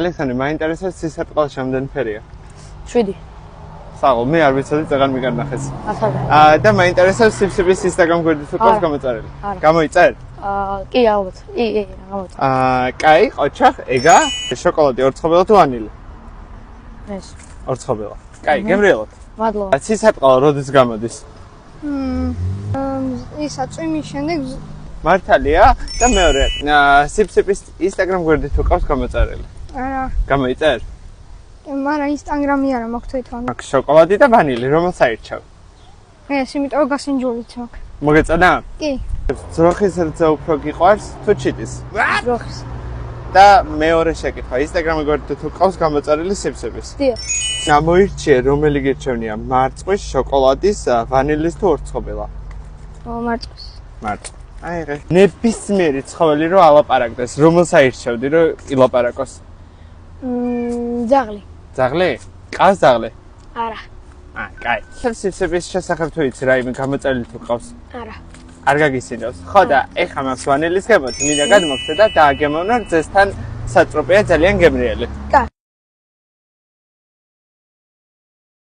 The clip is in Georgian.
ალექსანდრე, მაინტერესებს სისხლტყალში რამდენი ფერია? 7. საღო, მე არ ვიცოდი, წეგან მიგარნახეს. ახლა. და მაინტერესებს სიფსიბის Instagram გვერდით თუ ყავს გამოწერილი? გამოიწერ? კი, ალბათ. კი, გამოიწერ. კაი, ყოჩახ, ეგა, შოკოლადი ორცხობილა თუ ვანილი? ეს. ორცხობილა. კაი, გემრიელოთ. მადლობა. სისხლტყალა როდის გამოდის? ისა წვიმის შემდეგ მართალია და მეორე, სიფსიბის Instagram გვერდით თუ ყავს გამოწერილი? არა, გამოიწერ? მაგრამ Instagram-ი არა მაქვს თვითონ. მაქვს შოკოლადი და ვანილი, რომელს აირჩევ? ეს იმიტომ გასინჯულით მაქვს. მოგეწონა? კი, ძროხის რძე უფრო გიყვარს თუ ჩიტის? ძროხის. და მეორე შეკითხვა, Instagram გვერდით თუ ყავს გამოწერილი სიფსიბის? დიახ. გამოირჩიე, რომელი გირჩევნია, მარწყვის, შოკოლადის, ვანილის თუ ორცხობილა? მარწყვის. მარწყვა. აიღე. ნებისმიერი ცხოველი რო ალაპარაკდეს, რომელს აირჩევდი რო ილაპარაკოს? ძაღლი. ძაღლი? ყავს ძაღლი? არა. კაი. სიფსიბის შესახებ თუ იცი რაიმე გამოწერილი თუ ყავს? არა. არ გაგისინჯავს. ხო და ეხა მაქვს ვანილის გემოთ, მინდა გადმოგცე და დააგემოვნო ძესთან სატროპია ძალიან გემრიელი. კაი.